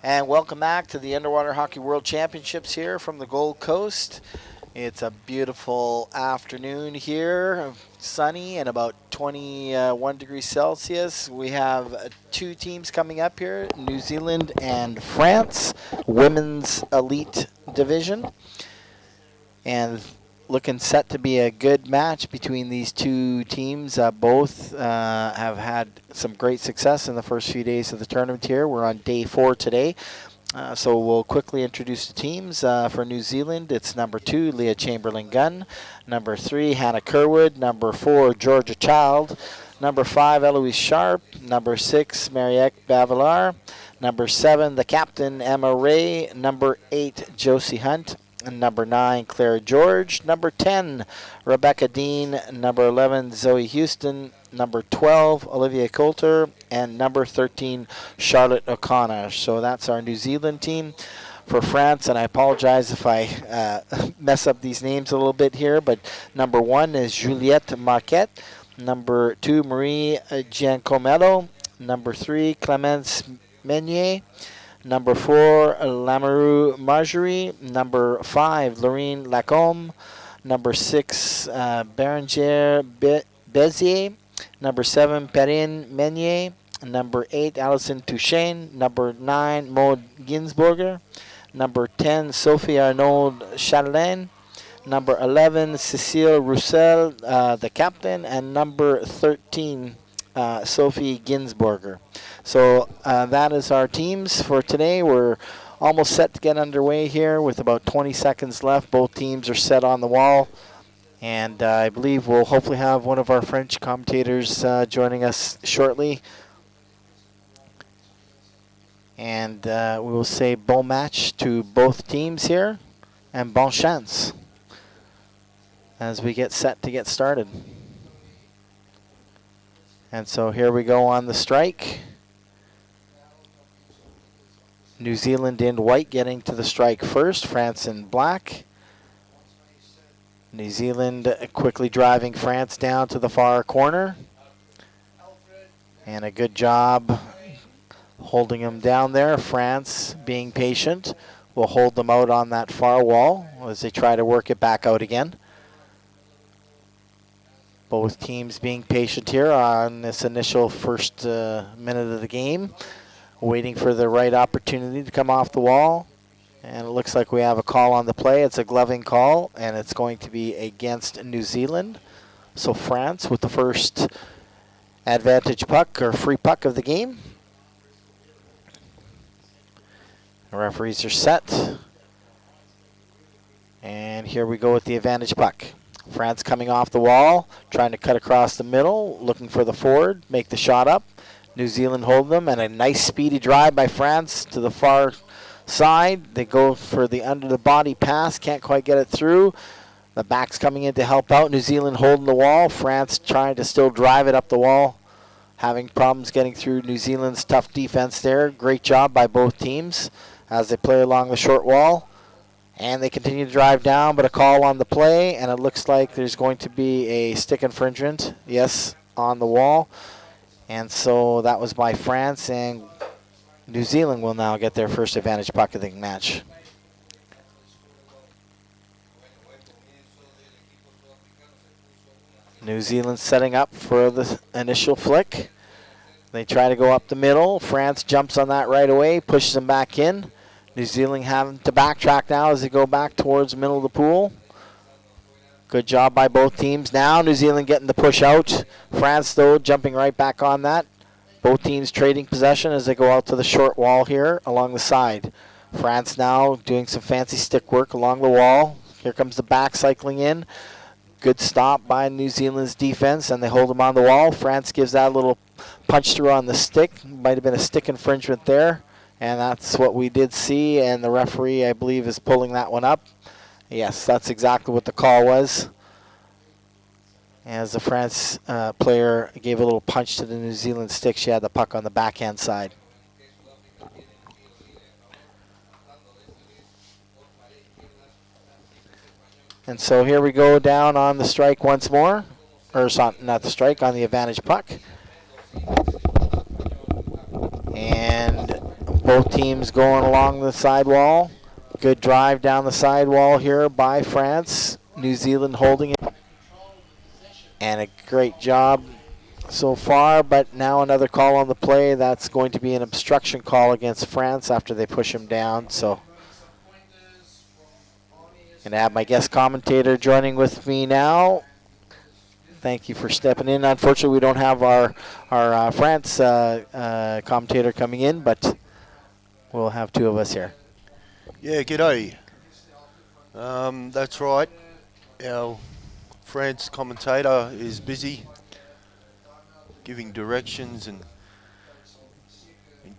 And welcome back to the Underwater Hockey World Championships here from the Gold Coast. It's a beautiful afternoon here, sunny and about 21 degrees Celsius. We have two teams coming up here, New Zealand and France, Women's Elite Division. And looking set to be a good match between these two teams. Both have had some great success in the first few days of the tournament here. We're on day 4 today. So we'll quickly introduce the teams. For New Zealand, it's number 2, Leah Chamberlain-Gunn. Number 3, Hannah Kerwood. Number 4, Georgia Child. Number 5, Eloise Sharp. Number 6, Mariette Bavilar. Number 7, the captain, Emma Ray. Number 8, Josie Hunt. And number 9, Claire George. Number 10, Rebecca Dean. Number 11, Zoe Houston. Number 12, Olivia Coulter. And number 13, Charlotte O'Connor. So that's our New Zealand team. For France, and I apologize if I mess up these names a little bit here, but number 1 is Juliette Marquette. Number 2, Marie Giancomello. Number 3, Clemence Meunier. Number 4, Lamoureux Marjorie. Number 5, Lorraine Lacombe. Number 6, Berengère Bezier. Number 7, Perrine Meunier. Number 8, Alison Touchain. Number 9, Maud Ginsburger. Number 10, Sophie Arnaud Chatelain. Number 11, Cecile Roussel, the captain. And number 13, Sophie Ginsburger. So that is our teams for today. We're almost set to get underway here with about 20 seconds left. Both teams are set on the wall. And I believe we'll hopefully have one of our French commentators joining us shortly. And we will say bon match to both teams here. And bon chance as we get set to get started. And so here we go on the strike. New Zealand in white getting to the strike first, France in black. New Zealand quickly driving France down to the far corner. And a good job holding them down there. France, being patient, will hold them out on that far wall as they try to work it back out again. Both teams being patient here on this initial first minute of the game, waiting for the right opportunity to come off the wall. And it looks like we have a call on the play. It's a gloving call, and it's going to be against New Zealand. So France with the first advantage puck or free puck of the game. The referees are set. And here we go with the advantage puck. France coming off the wall, trying to cut across the middle, looking for the forward, make the shot up. New Zealand hold them, and a nice speedy drive by France to the far side. They go for the under the body pass, can't quite get it through. The back's coming in to help out. New Zealand holding the wall. France trying to still drive it up the wall, having problems getting through New Zealand's tough defense there. Great job by both teams as they play along the short wall. And they continue to drive down, but a call on the play, and it looks like there's going to be a stick infringement, yes, on the wall. And so that was by France, and New Zealand will now get their first advantage puck of the match. New Zealand setting up for the initial flick. They try to go up the middle. France jumps on that right away, pushes them back in. New Zealand having to backtrack now as they go back towards the middle of the pool. Good job by both teams. Now New Zealand getting the push out. France, though, jumping right back on that. Both teams trading possession as they go out to the short wall here along the side. France now doing some fancy stick work along the wall. Here comes the back cycling in. Good stop by New Zealand's defense, and they hold them on the wall. France gives that a little punch through on the stick. Might have been a stick infringement there. And that's what we did see, and the referee, I believe, is pulling that one up. Yes, that's exactly what the call was. As the France player gave a little punch to the New Zealand stick, she had the puck on the backhand side. And so here we go down on the strike once more. Or not the strike, on the advantage puck. And Both teams going along the sidewall. Good drive down the sidewall here by France. New Zealand holding it. And a great job so far, but now another call on the play. That's going to be an obstruction call against France after they push him down. So, gonna have my guest commentator joining with me now. Thank you for stepping in. Unfortunately, we don't have our France commentator coming in, but we'll have two of us here. Yeah, g'day. That's right. Our France commentator is busy giving directions and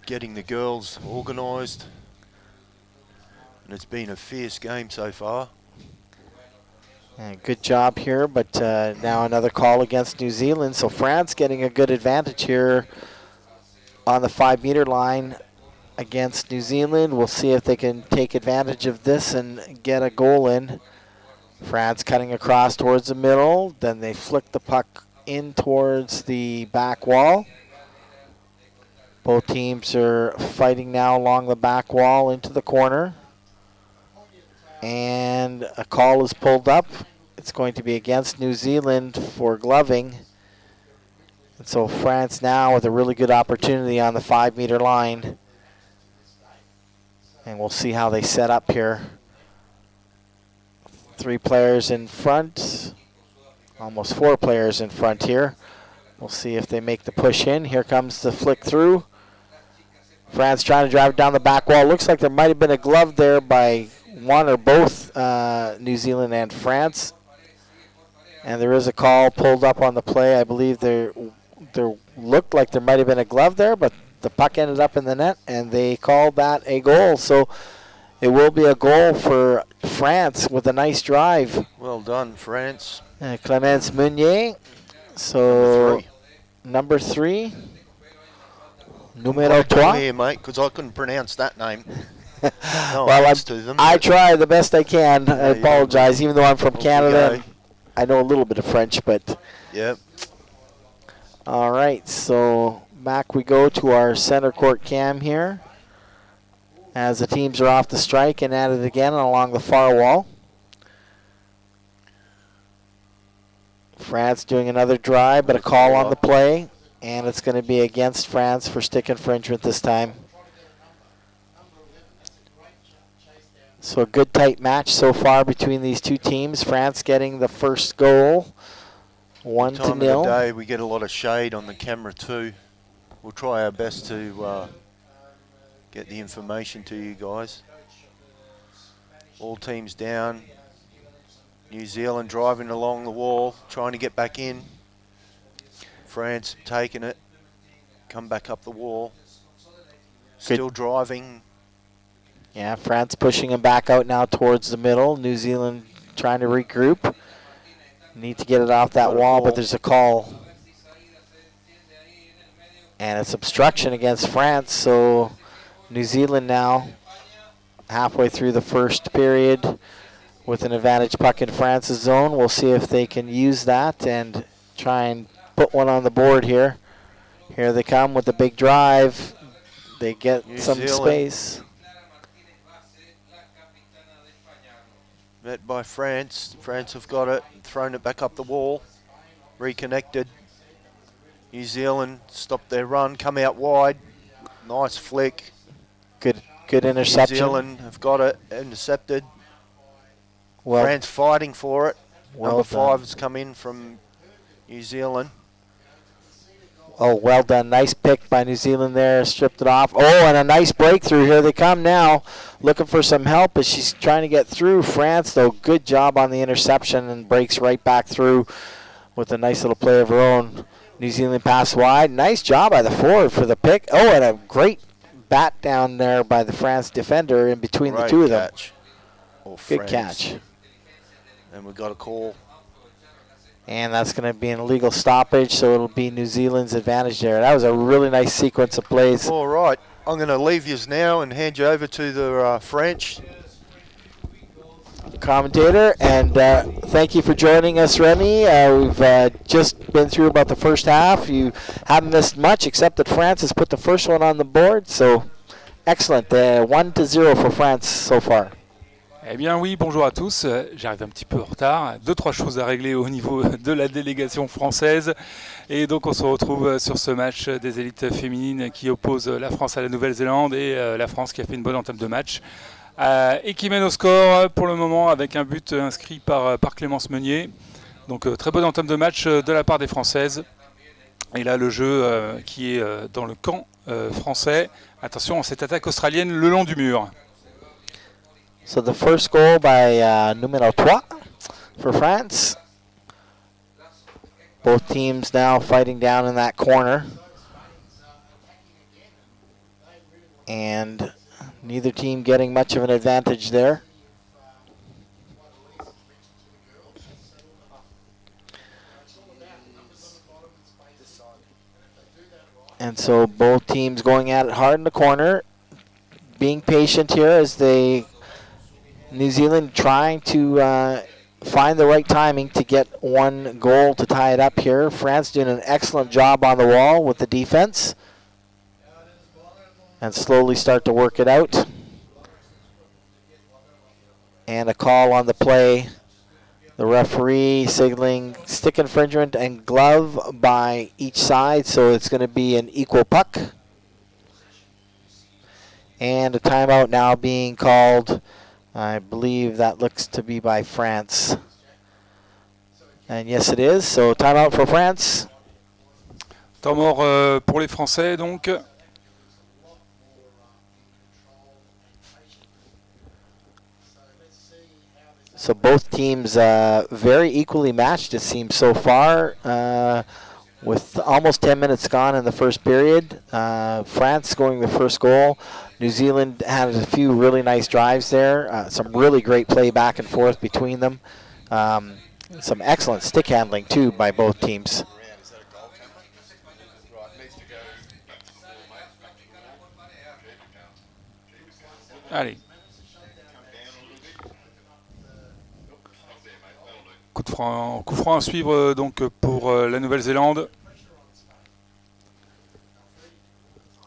getting the girls organised. And it's been a fierce game so far. Good job here, but now another call against New Zealand. So France getting a good advantage here on the 5-meter line against New Zealand. We'll see if they can take advantage of this and get a goal in. France cutting across towards the middle. Then they flick the puck in towards the back wall. Both teams are fighting now along the back wall into the corner. And a call is pulled up. It's going to be against New Zealand for gloving. And so France now with a really good opportunity on the 5-meter line. And we'll see how they set up here. 3 players in front. Almost 4 players in front here. We'll see if they make the push in. Here comes the flick through. France trying to drive it down the back wall. Looks like there might have been a glove there by one or both New Zealand and France. And there is a call pulled up on the play. I believe there looked like there might have been a glove there, but the puck ended up in the net, and they called that a goal. So it will be a goal for France with a nice drive. Well done, France. Clémence Meunier. So number 3. Numero 3. Here, mate, because I couldn't pronounce that name. No, well, I try the best I can. I apologize, even though I'm from Canada. I know a little bit of French, but... Yep. All right, so back we go to our center court cam here as the teams are off the strike and at it again along the far wall. France doing another drive, but a call on the play, and it's going to be against France for stick infringement this time. So a good tight match so far between these two teams. France getting the first goal, 1-0. Time of the day, we get a lot of shade on the camera too. We'll try our best to get the information to you guys. All teams down. New Zealand driving along the wall, trying to get back in. France taking it, come back up the wall. Still driving. Yeah, France pushing him back out now towards the middle. New Zealand trying to regroup. Need to get it off that wall, but there's a call. And it's obstruction against France, so New Zealand now halfway through the first period with an advantage puck in France's zone. We'll see if they can use that and try and put one on the board here. Here they come with the big drive. They get some space. Met by France. France have got it, thrown it back up the wall, reconnected. New Zealand stopped their run, come out wide. Nice flick. Good interception. New Zealand have got it, intercepted. Well, France fighting for it. Well Number 5 done. has come in from New Zealand. Oh, well done. Nice pick by New Zealand there. Stripped it off. Oh, and a nice breakthrough. Here they come now. Looking for some help as she's trying to get through. France, though, good job on the interception and breaks right back through with a nice little play of her own. New Zealand pass wide. Nice job by the forward for the pick. Oh, and a great bat down there by the France defender in between the two of them. Good catch. And we got a call. And that's going to be an illegal stoppage, so it'll be New Zealand's advantage there. That was a really nice sequence of plays. All right. I'm going to leave you now and hand you over to the French commentator. And thank you for joining us, Remy. We've just been through about the first half. You haven't missed much, except that France has put the first one on the board. So Excellent. 1-0 for France so far. Eh bien oui, bonjour à tous. J'arrive un petit peu en retard. 2-3 choses à régler au niveau de la délégation française. Et donc on se retrouve sur ce match des élites féminines qui oppose la France à la Nouvelle-Zélande et la France qui a fait une bonne entame de match. Et qui mène au score pour le moment avec un but inscrit par Clémence Meunier. Donc très bonne entame de match de la part des Françaises. Et là le jeu qui est dans le camp français. Attention à cette attaque australienne le long du mur. So the first goal by numéro 3 for France. Both teams now fighting down in that corner. And neither team getting much of an advantage there. And so both teams going at it hard in the corner, being patient here as New Zealand trying to find the right timing to get one goal to tie it up here. France doing an excellent job on the wall with the defense and slowly start to work it out. And a call on the play. The referee signaling stick infringement and glove by each side, so it's going to be an equal puck. And a timeout now being called. I believe that looks to be by France. And yes, it is. So timeout for France. Temps mort pour les Français donc. So both teams very equally matched, it seems so far, with almost 10 minutes gone in the first period. France scoring the first goal. New Zealand had a few really nice drives there. Some really great play back and forth between them. Some excellent stick handling, too, by both teams. Allez. Coup franc à suivre donc pour la Nouvelle-Zélande.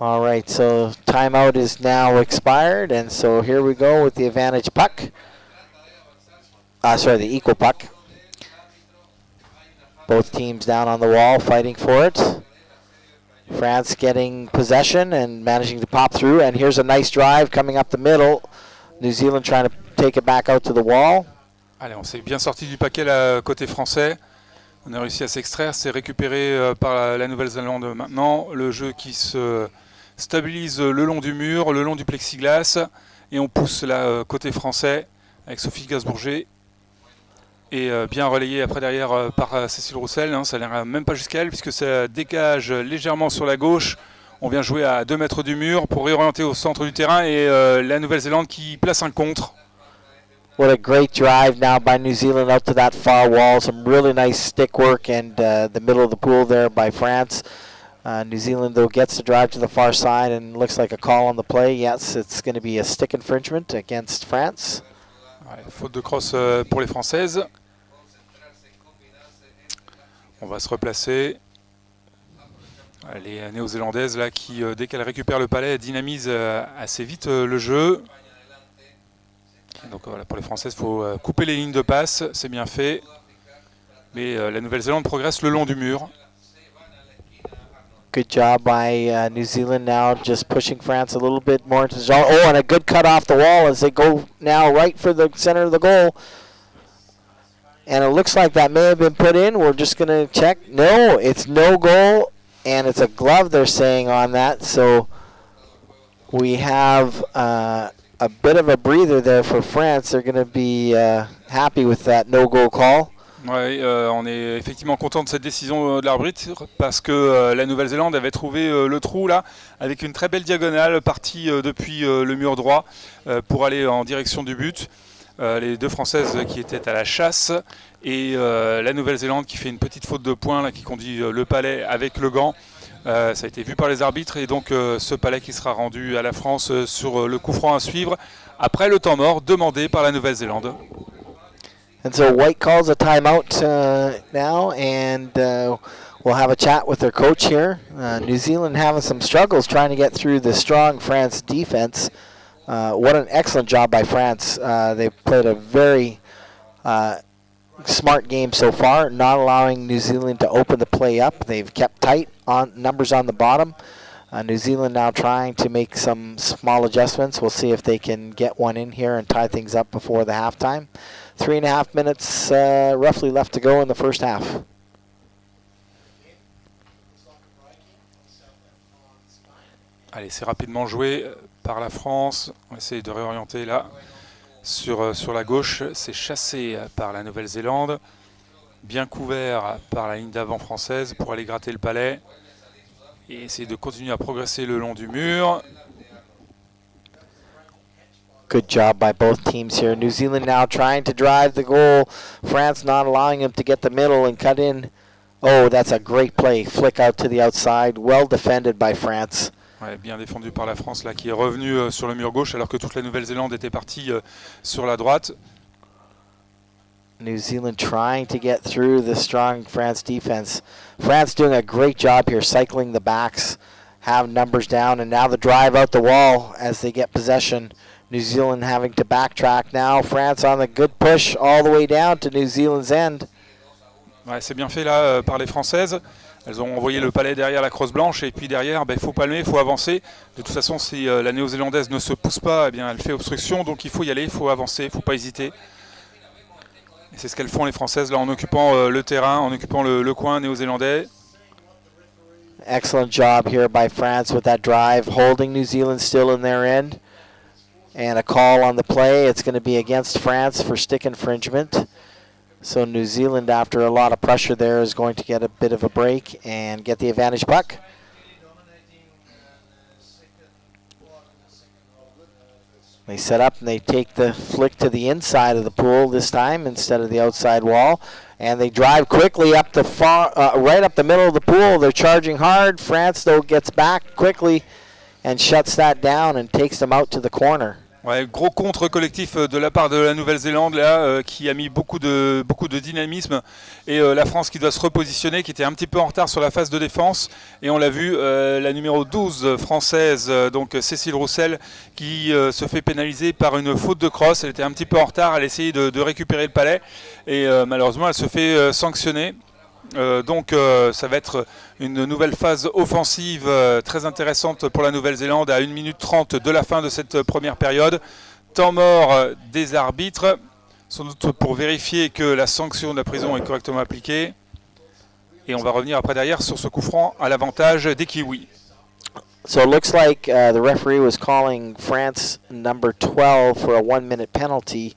All right, so timeout is now expired, and so here we go with the advantage puck. The equal puck. Both teams down on the wall fighting for it. France getting possession and managing to pop through, and here's a nice drive coming up the middle. New Zealand trying to take it back out to the wall. Allez, on s'est bien sorti du paquet là, côté français. On a réussi à s'extraire, c'est récupéré par la Nouvelle-Zélande maintenant. Le jeu qui se stabilise le long du mur, le long du plexiglas. Et on pousse là côté français avec Sophie Gasbourger. Et bien relayé après derrière par Cécile Roussel. Hein, ça n'ira même pas jusqu'à elle puisque ça dégage légèrement sur la gauche. On vient jouer à 2 mètres du mur pour réorienter au centre du terrain. Et la Nouvelle-Zélande qui place un contre. What a great drive now by New Zealand out to that far wall. Some really nice stick work and the middle of the pool there by France. New Zealand, though, gets to drive to the far side and looks like a call on the play. Yes, it's going to be a stick infringement against France. Ouais, faute de crosse pour les Françaises. On va se replacer. Les Néo-Zélandaises, là, qui, dès qu'elles récupèrent le palais, dynamisent assez vite le jeu. Donc voilà, pour les Françaises, il faut couper les lignes de passe, c'est bien fait. Mais la Nouvelle-Zélande progresse le long du mur. Good job by New Zealand now, just pushing France a little bit more into the zone. Oh, and a good cut off the wall as they go now right for the center of the goal. And it looks like that may have been put in. We're just going to check. No, it's no goal, and it's a glove they're saying on that. So we have a bit of a breather there for France. They're going to be happy with that no-goal call. Ouais, on est effectivement content de cette décision de l'arbitre parce que la Nouvelle-Zélande avait trouvé le trou là avec une très belle diagonale partie depuis le mur droit pour aller en direction du but. Les deux Françaises qui étaient à la chasse et la Nouvelle-Zélande qui fait une petite faute de poing là, qui conduit le palais avec le gant. Ça a été vu par les arbitres et donc ce palais qui sera rendu à la France sur le coup franc à suivre après le temps mort demandé par la Nouvelle-Zélande. And so White calls a timeout now, and we'll have a chat with their coach here. New Zealand having some struggles trying to get through the strong France defense. What an excellent job by France. They played a very smart game so far, not allowing New Zealand to open the play up. They've kept tight on numbers on the bottom. New Zealand now trying to make some small adjustments. We'll see if they can get one in here and tie things up before the halftime. 3.5 minutes roughly left to go in the first half. Allez, c'est rapidement joué par la France. On va essayer de réorienter là sur la gauche. C'est chassé par la Nouvelle-Zélande. Bien couvert par la ligne d'avant française pour aller gratter le palais. Et essayer de continuer à progresser le long du mur. Good job by both teams here. New Zealand now trying to drive the goal. France not allowing them to get the middle and cut in. Oh, that's a great play. Flick out to the outside. Well defended by France. Ouais, bien défendu par la France là, qui est revenue sur le mur gauche alors que toute la Nouvelle-Zélande était partie sur la droite. New Zealand trying to get through the strong France defense. France doing a great job here, cycling the backs, have numbers down, and now the drive out the wall as they get possession. New Zealand having to backtrack now. France on the good push all the way down to New Zealand's end. Ouais, c'est bien fait là par les Françaises. Elles ont envoyé le palais derrière la crosse blanche et puis derrière, il faut palmer, il faut avancer. De toute façon, si la néo-zélandaise ne se pousse pas, eh bien, elle fait obstruction, donc il faut y aller, il faut avancer, il ne faut pas hésiter. Et c'est ce qu'elles font les Françaises là en occupant le terrain, en occupant le coin néo-zélandais. Excellent job here by France with that drive, holding New Zealand still in their end. And a call on the play. It's going to be against France for stick infringement. So New Zealand, after a lot of pressure there, is going to get a bit of a break and get the advantage puck. They set up and they take the flick to the inside of the pool this time instead of the outside wall. And they drive quickly up the far, right up the middle of the pool. They're charging hard. France, though, gets back quickly and shuts that down and takes them out to the corner. Ouais, gros contre collectif de la part de la Nouvelle-Zélande là, qui a mis beaucoup de dynamisme et la France qui doit se repositionner, qui était un petit peu en retard sur la phase de défense et on l'a vu, la numéro 12 française, donc Cécile Roussel, qui se fait pénaliser par une faute de crosse. Elle était un petit peu en retard, elle essayait de récupérer le palais et malheureusement elle se fait sanctionner. Donc ça va être une nouvelle phase offensive très intéressante pour la Nouvelle-Zélande à 1 minute 30 de la fin de cette première période. Temps mort des arbitres, sans doute pour vérifier que la sanction de la prison est correctement appliquée. Et on va revenir après derrière sur ce coup franc à l'avantage des Kiwis. So it looks like the referee was calling France number 12 for a 1-minute penalty.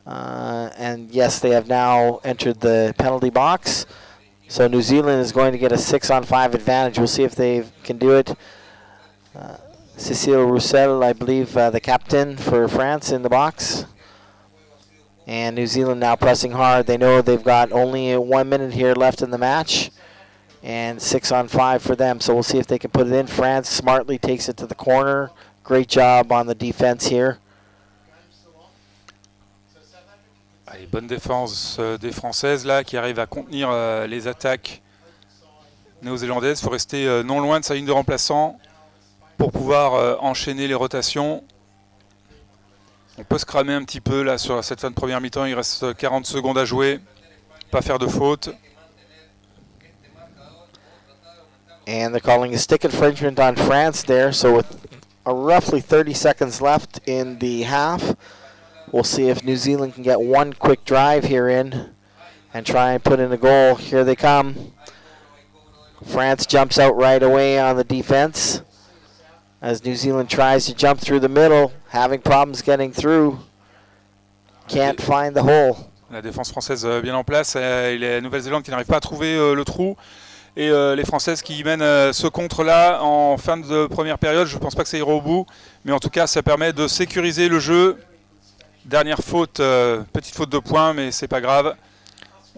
And yes, they have now entered the penalty box. So New Zealand is going to get a 6-on-5 advantage. We'll see if they can do it. Cécile Roussel, I believe, the captain for France in the box. And New Zealand now pressing hard. They know they've got only 1 minute here left in the match. And 6-on-5 for them. So we'll see if they can put it in. France smartly takes it to the corner. Great job on the defense here. Allez, bonne défense des Françaises là qui arrivent à contenir les attaques néo-zélandaises. Il faut rester non loin de sa ligne de remplaçant pour pouvoir enchaîner les rotations. On peut se cramer un petit peu là sur cette fin de première mi-temps. Il reste 40 secondes à jouer. Pas faire de faute. And they're calling a stick infringement on France there. So with roughly 30 seconds left in the half, we'll see if New Zealand can get one quick drive here in and try and put in a goal. Here they come. France jumps out right away on the defense as New Zealand tries to jump through the middle, having problems getting through. Can't find the hole. La défense française bien en place et la Nouvelle-Zélande qui n'arrive pas à trouver le trou. Et les Françaises qui mènent ce contre-là en fin de première période. Je ne pense pas que ça ira au bout, mais en tout cas ça permet de sécuriser le jeu. Dernière faute, petite faute de points, mais c'est pas grave.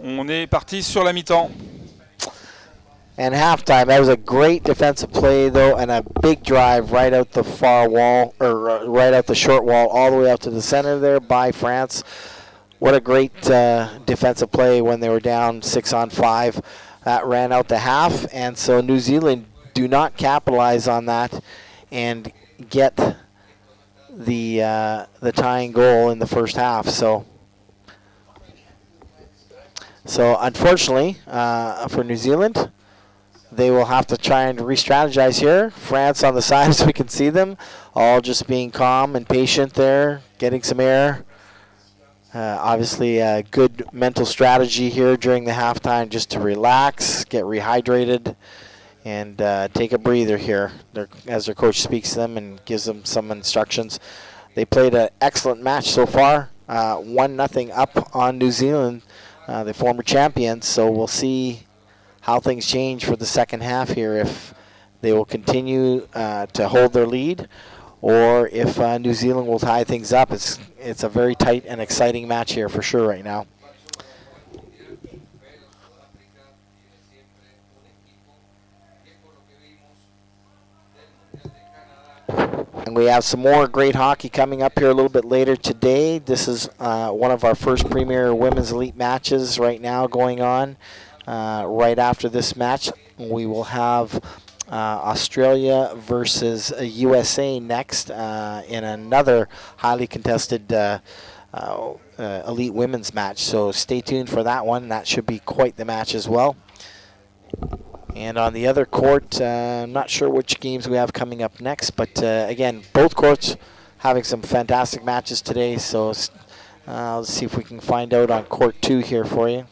On est parti sur la mi-temps. And halftime, that was a great defensive play though, and a big drive right out the far wall, or right out the short wall, all the way out to the center there by France. What a great defensive play when they were down 6-on-5. That ran out the half, and so New Zealand do not capitalize on that and get the tying goal in the first half. So unfortunately for New Zealand, they will have to try and re-strategize here. France on the side, as we can see them, all just being calm and patient there, getting some air. Obviously a good mental strategy here during the halftime just to relax, get rehydrated, and take a breather here as their coach speaks to them and gives them some instructions. They played an excellent match so far, 1-0 up on New Zealand, the former champions, so we'll see how things change for the second half here, if they will continue to hold their lead or if New Zealand will tie things up. It's a very tight and exciting match here for sure right now. And we have some more great hockey coming up here a little bit later today. This is one of our first Premier Women's Elite matches right now going on. Right after this match, we will have Australia versus USA next in another highly contested elite women's match. So stay tuned for that one. That should be quite the match as well. And on the other court, I'm not sure which games we have coming up next, but again, both courts having some fantastic matches today. So let's see if we can find out on court 2 here for you.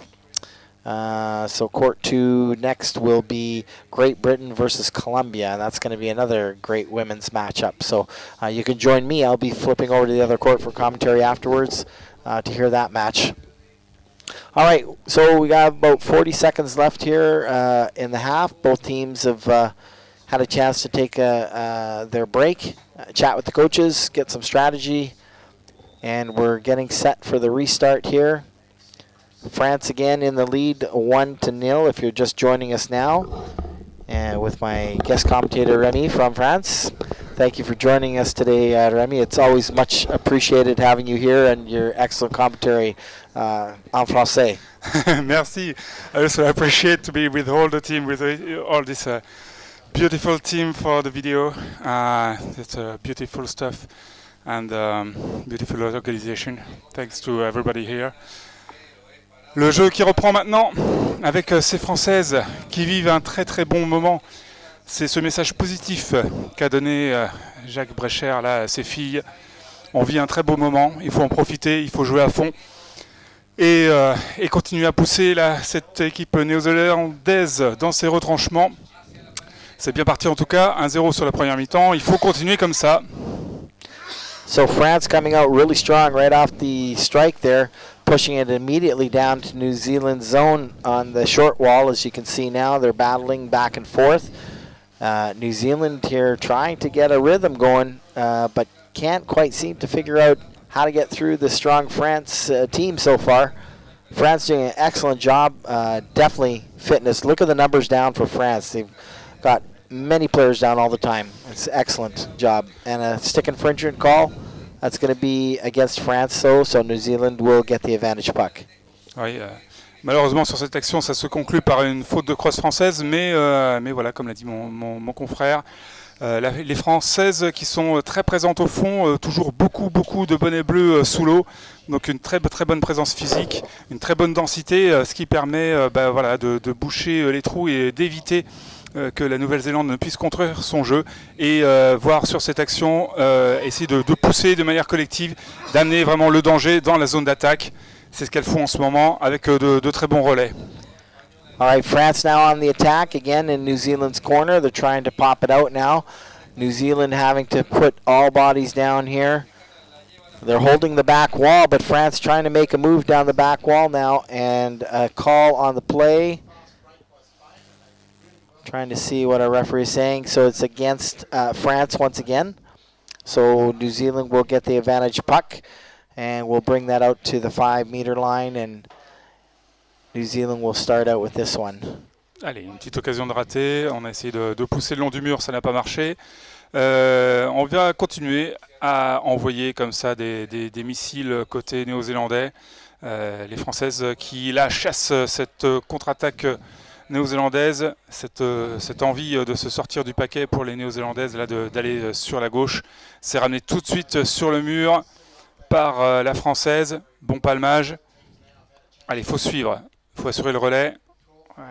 So court 2 next will be Great Britain versus Colombia, and that's going to be another great women's matchup. So you can join me. I'll be flipping over to the other court for commentary afterwards to hear that match. All right, so we got about 40 seconds left here in the half. Both teams have had a chance to take their break, chat with the coaches, get some strategy, and we're getting set for the restart here. France again in the lead, 1-0 if you're just joining us now. And with my guest commentator, Remy from France. Thank you for joining us today, Remy. It's always much appreciated having you here and your excellent commentary en français. Merci. I also appreciate to be with all the team, with all this beautiful team for the video. It's beautiful stuff and beautiful organization. Thanks to everybody here. Le jeu qui reprend maintenant avec ces Françaises qui vivent un très très bon moment. C'est ce message positif qu'a donné Jacques Brecher là, à ses filles. On vit un très beau moment, il faut en profiter, il faut jouer à fond et continuer à pousser là, cette équipe néo-zélandaise dans ses retranchements. C'est bien parti en tout cas, 1-0 sur la première mi-temps, il faut continuer comme ça. So France coming out really strong right off the strike there, pushing it immediately down to New Zealand's zone on the short wall. As you can see now, they're battling back and forth. New Zealand here trying to get a rhythm going, but can't quite seem to figure out how to get through the strong France team so far. France doing an excellent job, definitely fitness. Look at the numbers down for France. They've got many players down all the time. It's an excellent job. And a stick infringement call, that's going to be against France, so New Zealand will get the advantage puck. Oui, malheureusement sur cette action, ça se conclut par une faute de crosse française, mais voilà, comme l'a dit mon confrère, les Françaises qui sont très présentes au fond, toujours beaucoup de bonnets bleus sous l'eau, donc une très bonne présence physique, une très bonne densité, ce qui permet voilà, de boucher les trous et d'éviter que la Nouvelle-Zélande ne puisse construire son jeu et voir sur cette action, essayer de pousser de manière collective, d'amener vraiment le danger dans la zone d'attaque. C'est ce qu'elles font en ce moment avec de très bons relais. All right, France now on the attack again in New Zealand's corner. They're trying to pop it out now. New Zealand having to put all bodies down here. They're holding the back wall, but France trying to make a move down the back wall now, and a call on the play. Trying to see what our referee is saying. So it's against France once again. So New Zealand will get the advantage puck, and we'll bring that out to the 5-meter line, and New Zealand will start out with this one. Allez, une petite occasion de rater. On a essayé de pousser le long du mur, ça n'a pas marché. On va continuer à envoyer comme ça des missiles côté néo-zélandais. Les Françaises qui là chassent cette contre-attaque néo-zélandaise, cette envie de se sortir du paquet pour les néo-zélandaises, là, d'aller sur la gauche, c'est ramené tout de suite sur le mur par la française. Bon palmage. Allez, il faut suivre, il faut assurer le relais.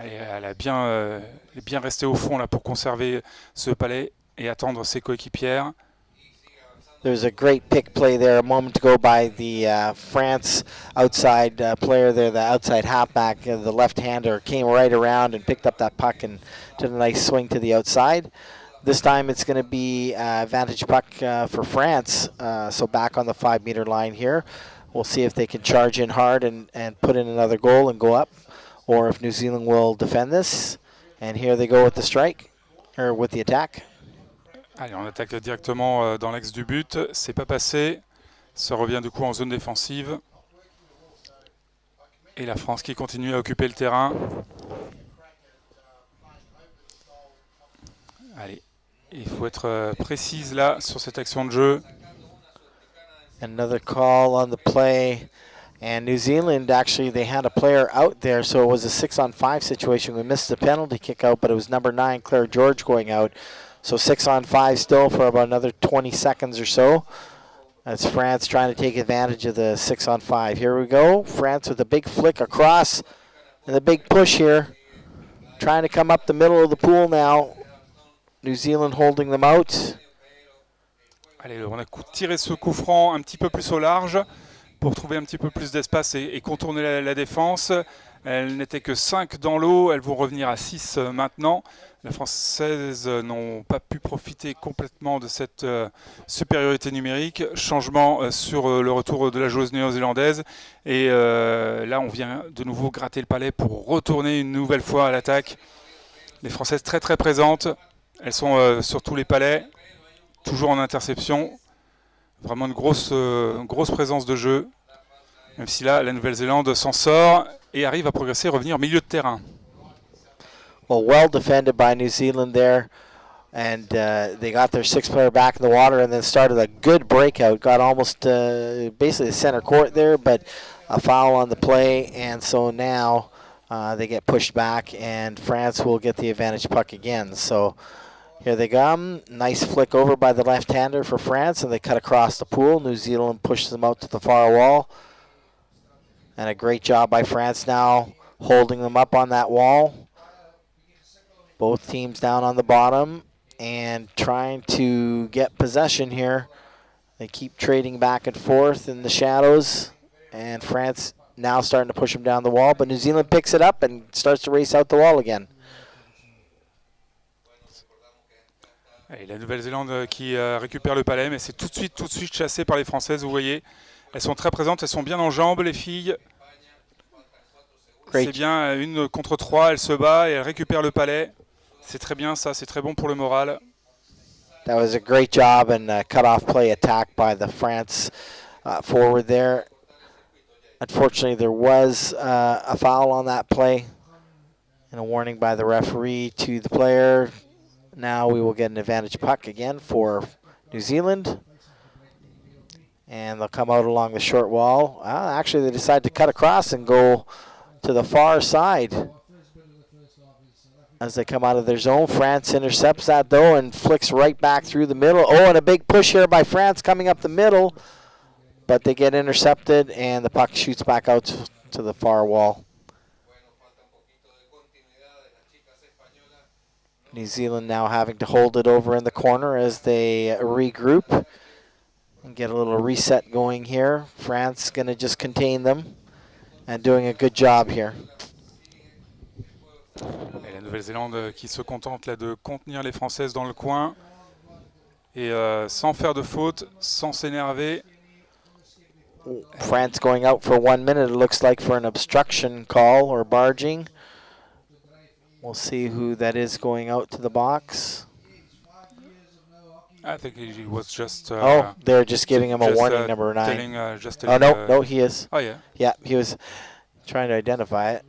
Elle est bien restée au fond là, pour conserver ce palais et attendre ses coéquipières. There's a great pick play there a moment ago by the France outside player there, the outside halfback, the left-hander, came right around and picked up that puck and did a nice swing to the outside. This time it's going to be advantage puck for France, so back on the 5-meter line here. We'll see if they can charge in hard and put in another goal and go up, or if New Zealand will defend this. And here they go with the strike, or with the attack. Allez, on attaque directement dans l'axe du but. C'est pas passé. Ça revient du coup en zone défensive. Et la France qui continue à occuper le terrain. Allez, il faut être précise là sur cette action de jeu. Another call on the play. And New Zealand, actually, they had a player out there, so it was a 6-on-5 situation. We missed the penalty kick out, but it was number 9, Claire George, going out. So 6-on-5 still for about another 20 seconds or so. That's France trying to take advantage of the 6-on-5. Here we go. France with a big flick across and a big push here. Trying to come up the middle of the pool now. New Zealand holding them out. Allez, on a tiré ce coup franc un petit peu plus au large pour trouver un petit peu plus d'espace et contourner la défense. Elles n'étaient que 5 dans l'eau, elles vont revenir à 6 maintenant. Les Françaises n'ont pas pu profiter complètement de cette supériorité numérique. Changement sur le retour de la joueuse néo-zélandaise. Et là, on vient de nouveau gratter le palais pour retourner une nouvelle fois à l'attaque. Les Françaises très très présentes. Elles sont sur tous les palais, toujours en interception. Vraiment une grosse présence de jeu. Même si là, la Nouvelle-Zélande s'en sort et arrive à progresser et revenir au milieu de terrain. Well defended by New Zealand there. And they got their 6th player back in the water and then started a good breakout. Got almost basically the center court there, but a foul on the play. And so now they get pushed back and France will get the advantage puck again. So here they come. Nice flick over by the left-hander for France, and they cut across the pool. New Zealand pushes them out to the far wall. And a great job by France now holding them up on that wall. Both teams down on the bottom and trying to get possession here. They keep trading back and forth in the shadows. And France now starting to push them down the wall. But New Zealand picks it up and starts to race out the wall again. Et la Nouvelle-Zélande qui récupère le palais, mais c'est tout de suite chassé par les Françaises, vous voyez. Elles sont très présentes, elles sont bien en jambes, les filles. C'est bien, 1 contre 3, elles se battent et elles récupèrent le palais. C'est très bien ça, c'est très bon pour le moral. That was a great job and a cut-off play attack by the France forward there. Unfortunately, there was a foul on that play and a warning by the referee to the player. Now we will get an advantage puck again for New Zealand. And they'll come out along the short wall. Actually, they decide to cut across and go to the far side. As they come out of their zone, France intercepts that, though, and flicks right back through the middle. Oh, and a big push here by France coming up the middle. But they get intercepted, and the puck shoots back out to the far wall. New Zealand now having to hold it over in the corner as they regroup and get a little reset going here. France going to just contain them and doing a good job here. Et la Nouvelle-Zélande qui se contente là de contenir les Françaises dans le coin et sans faire de faute, sans s'énerver. France going out for 1 minute, it looks like, for an obstruction call or barging. We'll see who that is going out to the box. I think he was just... oh, they're just giving him a warning, number 9. No, he is. Oh, yeah. Yeah, he was trying to identify it.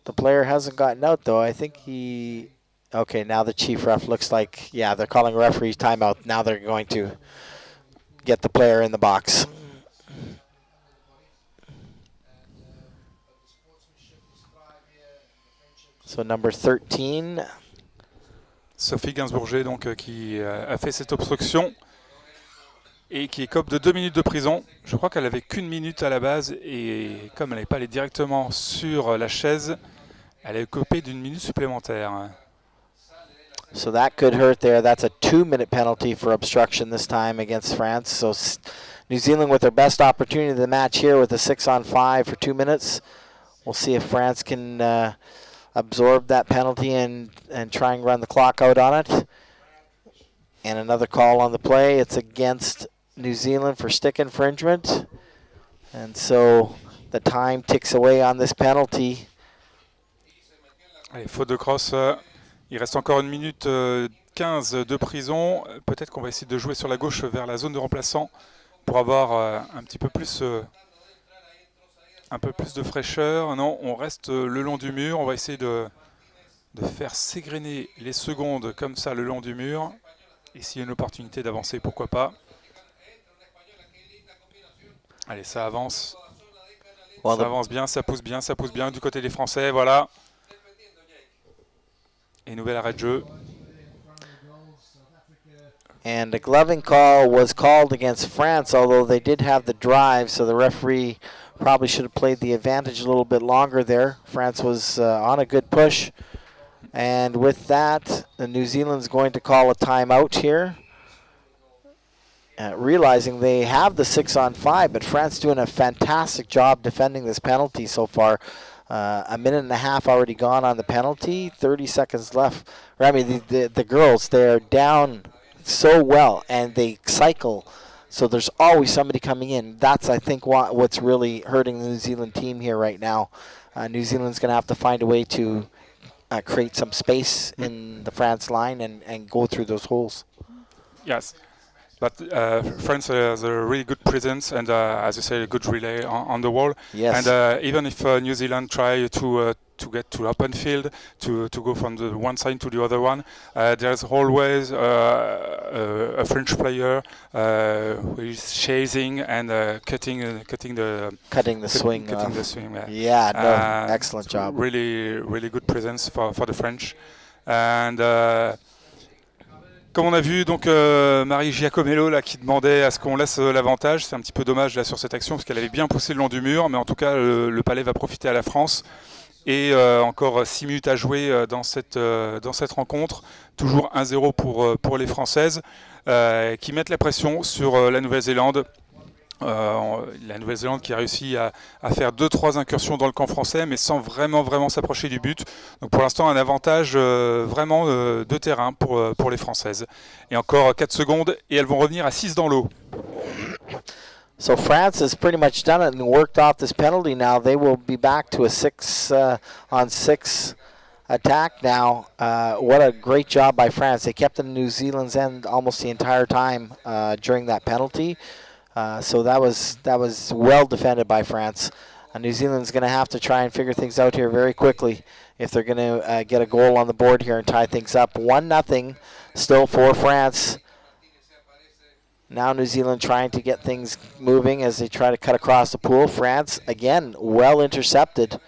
The player hasn't gotten out, though. I think he... Okay, now the chief ref looks like... Yeah, they're calling a referee's timeout. Now they're going to get the player in the box. So number 13. Sophie Gainsbourger donc, qui a fait cette obstruction et qui écope de 2 minutes de prison. Je crois qu'elle avait qu'une minute à la base et comme elle n'avait pas allé directement sur la chaise, elle a écopé d'une minute supplémentaire. So that could hurt there. That's a 2-minute penalty for obstruction this time against France. So New Zealand with their best opportunity of the match here with a 6-on-5 for 2 minutes. We'll see if France can absorb that penalty and try and run the clock out on it. And another call on the play. It's against New Zealand for stick infringement. And so the time ticks away on this penalty. Allez, faute de cross. Il reste encore 1 minute 15 de prison. Peut-être qu'on va essayer de jouer sur la gauche vers la zone de remplaçant pour avoir un petit peu plus de fraîcheur. Non, on reste le long du mur. On va essayer de faire s'égrener les secondes comme ça le long du mur. Et s'il y a une opportunité d'avancer, pourquoi pas. Allez, ça avance. Ça avance bien, ça pousse bien du côté des Français. Voilà. Et nouvel arrêt de jeu. And the gloving call was called against France, although they did have the drive, so the referee probably should have played the advantage a little bit longer there. France was on a good push. And with that, New Zealand's going to call a timeout here. Realizing they have the 6-on-5, but France doing a fantastic job defending this penalty so far. 1.5 minutes already gone on the penalty, 30 seconds left. I mean, the girls, they're down so well, and they cycle. So there's always somebody coming in. That's, I think, what's really hurting the New Zealand team here right now. New Zealand's going to have to find a way to create some space in the France line and go through those holes. Yes. But France has a really good presence and, as you say, a good relay on the wall. Yes. And even if New Zealand try to get to open field, to go from the one side to the other one, there's always a French player who is chasing and cutting the swing. Yeah. No, excellent job. Really good presence for the French. And comme on a vu, donc Marie Giacomello là, qui demandait à ce qu'on laisse l'avantage, c'est un petit peu dommage là, sur cette action parce qu'elle avait bien poussé le long du mur, mais en tout cas le palais va profiter à la France. Et encore 6 minutes à jouer dans cette rencontre, toujours 1-0 pour les Françaises qui mettent la pression sur la Nouvelle-Zélande. La Nouvelle-Zélande qui a réussi à faire 2-3 incursions dans le camp français mais sans vraiment s'approcher du but. Donc pour l'instant un avantage vraiment de terrain pour les Françaises. Et encore 4 secondes et elles vont revenir à 6 dans l'eau. So France has pretty much done it and worked off this penalty now. They will be back to a 6-on-6 attack now. What a great job by France. They kept in New Zealand's end almost the entire time during that penalty. So that was well defended by France. New Zealand's going to have to try and figure things out here very quickly if they're going to get a goal on the board here and tie things up. 1-0 still for France. Now New Zealand trying to get things moving as they try to cut across the pool. France, again, well intercepted.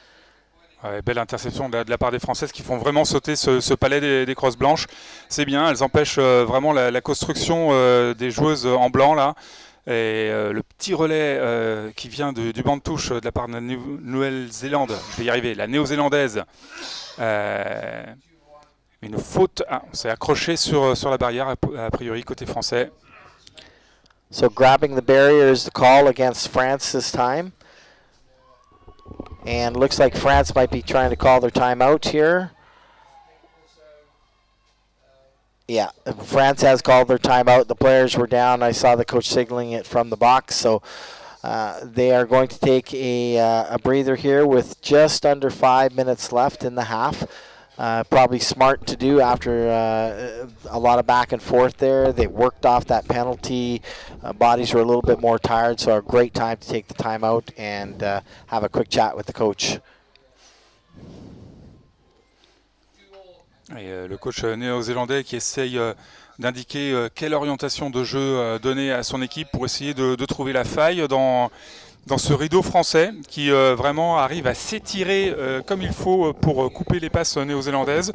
Ouais, belle interception de la part des Françaises qui font vraiment sauter ce palais des crosses blanches. C'est bien, elles empêchent vraiment la construction des joueuses en blanc là. Et le petit relais qui vient du banc de touche de la part de la Nouvelle-Zélande, je vais y arriver, la néo-zélandaise. Une faute, on s'est accroché sur la barrière a priori côté français. So grabbing the barrier is the call against France this time. And looks like France might be trying to call their timeout here. Yeah, France has called their timeout. The players were down. I saw the coach signaling it from the box. So they are going to take a breather here with just under 5 minutes left in the half. Probably smart to do after a lot of back and forth there. They worked off that penalty. Bodies were a little bit more tired, so a great time to take the timeout and have a quick chat with the coach. Et le coach néo-zélandais qui essaye d'indiquer quelle orientation de jeu donner à son équipe pour essayer de trouver la faille dans dans ce rideau français qui vraiment arrive à s'étirer comme il faut pour couper les passes néo-zélandaises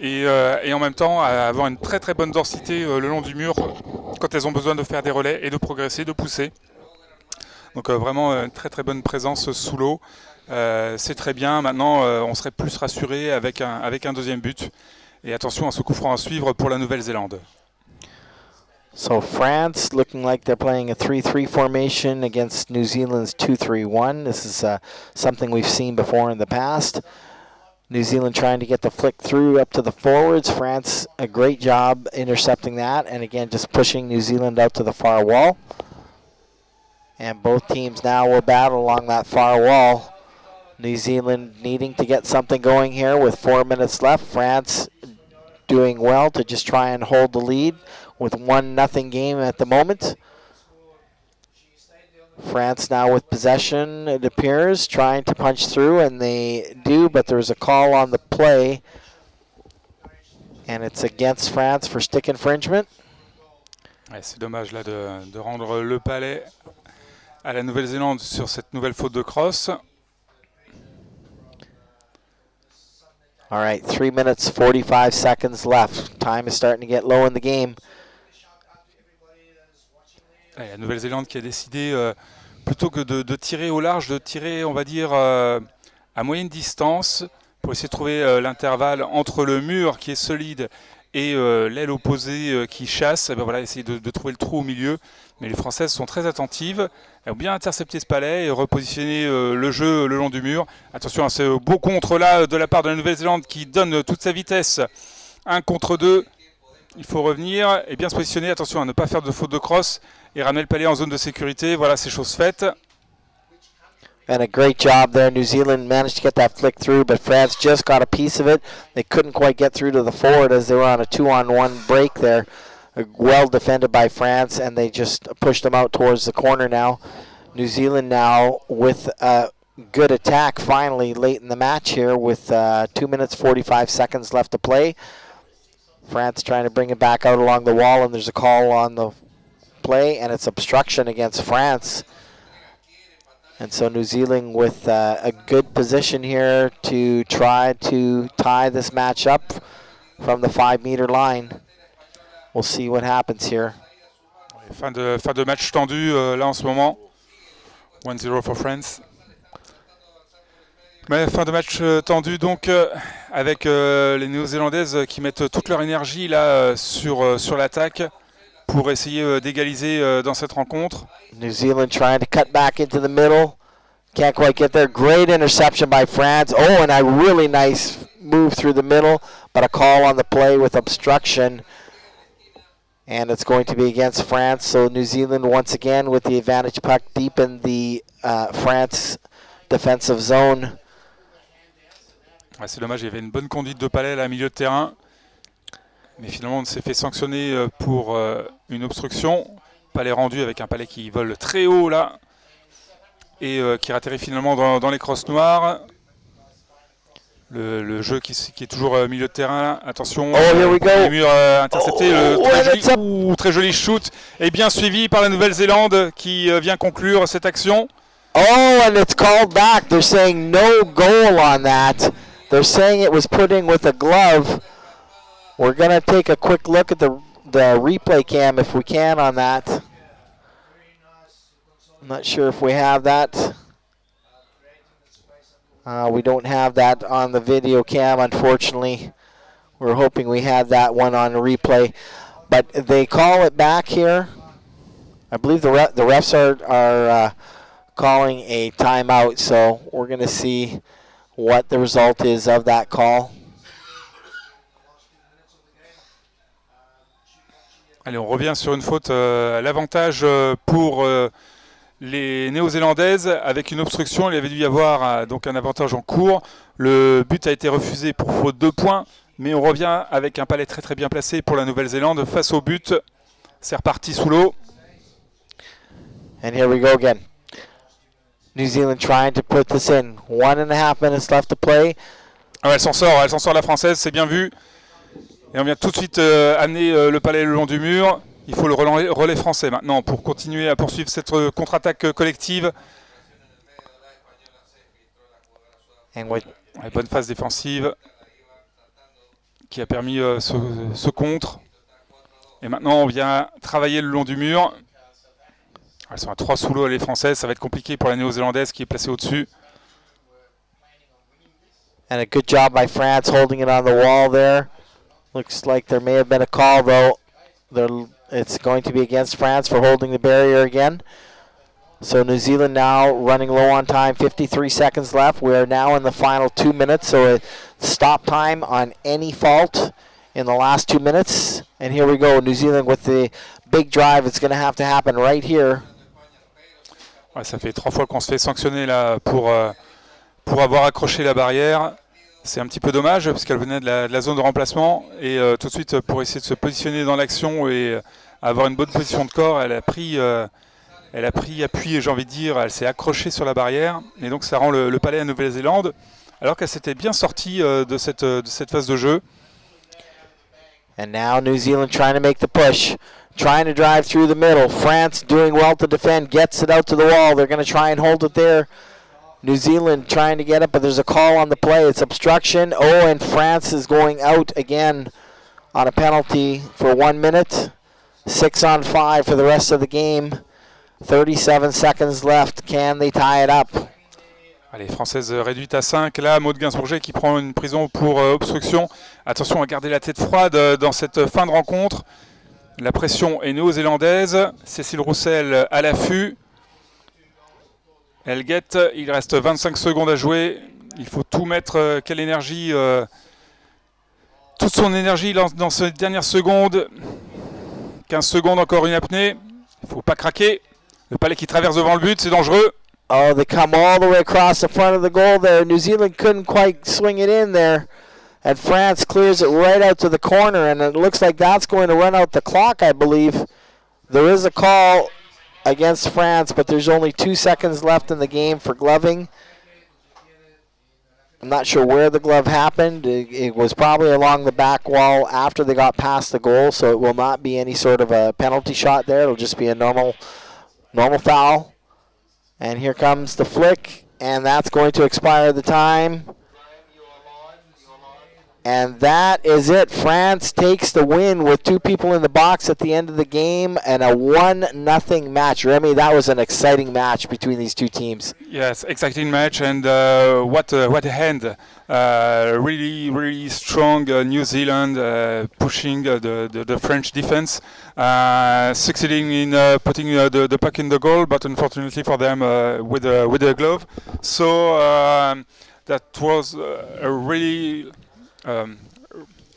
et en même temps à avoir une très très bonne densité le long du mur quand elles ont besoin de faire des relais et de progresser, de pousser. Donc vraiment une très très bonne présence sous l'eau. C'est très bien. Maintenant, on serait plus rassuré avec un deuxième but. Et attention à ce coup franc à suivre pour la Nouvelle-Zélande. So France looking like they're playing a 3-3 formation against New Zealand's 2-3-1. This is something we've seen before in the past. New Zealand trying to get the flick through up to the forwards. France, a great job intercepting that. And again, just pushing New Zealand out to the far wall. And both teams now will battle along that far wall. New Zealand needing to get something going here with 4 minutes left. France doing well to just try and hold the lead with 1-0 game at the moment. France now with possession, it appears, trying to punch through, and they do, but there's a call on the play, and it's against France for stick infringement. Ouais, c'est dommage là de rendre le palais à la Nouvelle-Zélande sur cette nouvelle faute de cross. All right, 3 minutes, 45 seconds left. Time is starting to get low in the game. Ouais, la Nouvelle-Zélande qui a décidé, plutôt que de tirer au large, de tirer, on va dire, à moyenne distance pour essayer de trouver l'intervalle entre le mur qui est solide et l'aile opposée qui chasse. Et ben voilà, essayer de trouver le trou au milieu. Mais les Françaises sont très attentives. Elles ont bien intercepté ce palais et repositionné le jeu le long du mur. Attention à ce beau contre là de la part de la Nouvelle-Zélande qui donne toute sa vitesse. 1 contre 2. Il faut revenir et bien se positionner. Attention à ne pas faire de faute de cross et ramener le palais en zone de sécurité. Voilà, c'est chose faite. And a great job there. New Zealand managed to get that flick through, but France just got a piece of it. They couldn't quite get through to the forward as they were on a 2-on-1 break there. Well defended by France, and they just pushed them out towards the corner now. New Zealand now with a good attack finally late in the match here with 2 minutes, 45 seconds left to play. France trying to bring it back out along the wall, and there's a call on the play, and it's obstruction against France. And so New Zealand with a good position here to try to tie this match up from the 5-meter line. We'll see what happens here. Fin de match tendu là en ce moment. 1-0 for France. Mais fin de match tendu donc avec les Néo-Zélandaises qui mettent toute leur énergie là sur l'attaque pour essayer d'égaliser dans cette rencontre. New Zealand trying to cut back into the middle. Can't quite get there. Great interception by France. Oh, and a really nice move through the middle, but a call on the play with obstruction. And it's going to be against France. So New Zealand once again with the advantage puck deep in the France defensive zone. Ouais, c'est dommage, il y avait une bonne conduite de palais là, milieu de terrain. Mais finalement, on s'est fait sanctionner pour une obstruction. Palais rendu avec un palais qui vole très haut là. Et qui atterrit finalement dans les crosses noires. Le jeu qui est toujours milieu de terrain. Attention, le mur intercepté. Très joli shoot. Et bien suivi par la Nouvelle-Zélande qui vient conclure cette action. Oh, and it's called back. They're saying no goal on that. They're saying it was put in with a glove. We're going to take a quick look at the replay cam if we can on that. I'm not sure if we have that. We don't have that on the video cam, unfortunately. We're hoping we had that one on replay. But they call it back here. I believe the refs are calling a timeout, so we're going to see what the result is of that call. Allez, on revient sur une faute à l'avantage pour les Néo-Zélandaises avec une obstruction. Il avait dû y avoir donc un avantage en cours. Le but a été refusé pour faute de points, mais on revient avec un palais très très bien placé pour la Nouvelle-Zélande face au but. C'est reparti sous l'eau. And here we go again. New Zealand trying to put this in. 1.5 minutes left to play. Ah, elle s'en sort la Française, c'est bien vu. Et on vient tout de suite amener le palais le long du mur. Il faut le relais français maintenant pour continuer à poursuivre cette contre-attaque collective And with Ouais, bonne phase défensive qui a permis ce contre. Et maintenant, on vient travailler le long du mur. Elles sont à 3 sous l'eau, les Françaises. Ça va être compliqué pour la Néo-Zélandaise qui est placée au-dessus. And a good job by France holding it on the wall there. Looks like there may have been a call, though. It's going to be against France for holding the barrier again. So New Zealand now running low on time, 53 seconds left. We are now in the final 2 minutes, so a stop time on any fault in the last 2 minutes. And here we go, New Zealand with the big drive. It's going to have to happen right here. Ouais, ça fait 3 fois qu'on se fait sanctionner là pour avoir accroché la barrière. C'est un petit peu dommage parce qu'elle venait de la zone de remplacement. Et tout de suite, pour essayer de se positionner dans l'action et avoir une bonne position de corps, elle a pris appui, j'ai envie de dire, elle s'est accrochée sur la barrière. Et donc ça rend le palais à Nouvelle-Zélande, alors qu'elle s'était bien sortie de cette phase de jeu. And now New Zealand trying to make the push, trying to drive through the middle. France doing well to defend, gets it out to the wall. They're going to try and hold it there. New Zealand trying to get it, but there's a call on the play. It's obstruction. Oh, and France is going out again on a penalty for 1 minute. 6 on 5 for the rest of the game. 37 seconds left. Can they tie it up? Allez, Française réduite à 5. Là, Maud Gainsbourget qui prend une prison pour obstruction. Attention à garder la tête froide dans cette fin de rencontre. La pression est néo-zélandaise. Cécile Roussel à l'affût. Elle guette. Il reste 25 secondes à jouer. Il faut tout mettre. Quelle énergie. Toute son énergie dans ces dernières secondes. 15 secondes, encore une apnée. Il ne faut pas craquer. Le palais qui traverse devant le but, c'est dangereux. Oh, they come all the way across the front of the goal there. New Zealand couldn't quite swing it in there. And France clears it right out to the corner, and it looks like that's going to run out the clock, I believe. There is a call against France, but there's only 2 seconds left in the game for gloving. I'm not sure where the glove happened. It was probably along the back wall after they got past the goal, so it will not be any sort of a penalty shot there. It'll just be a normal foul. And here comes the flick, and that's going to expire the time. And that is it. France takes the win with 2 people in the box at the end of the game and a 1-0 match. Remy, that was an exciting match between these 2 teams. Yes, exciting match, and what a hand. Really, really strong New Zealand pushing the French defense, succeeding in putting the puck in the goal, but unfortunately for them with a glove. So that was a really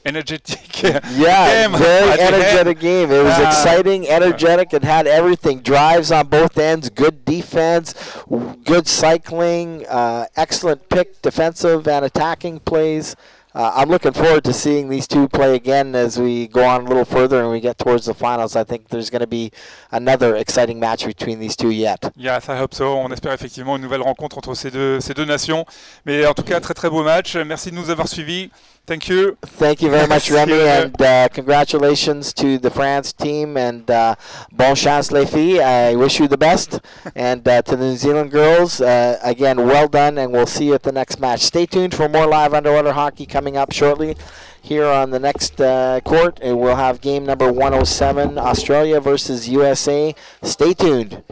energetic game. Very energetic game. It was exciting, energetic. It had everything. Drives on both ends, good defense, good cycling, excellent pick, defensive and attacking plays. I'm looking forward to seeing these 2 play again as we go on a little further and we get towards the finals. I think there's going to be another exciting match between these 2 yet. Yes, I hope so. On espère effectivement une nouvelle rencontre entre ces deux nations. Mais en tout cas, très très beau match. Merci de nous avoir suivis. Thank you. Thank you very much, Remy, and congratulations to the France team, and bon chance les filles. I wish you the best. And to the New Zealand girls, again, well done, and we'll see you at the next match. Stay tuned for more live underwater hockey coming up shortly. Here on the next court, and we'll have game number 107, Australia versus USA. Stay tuned.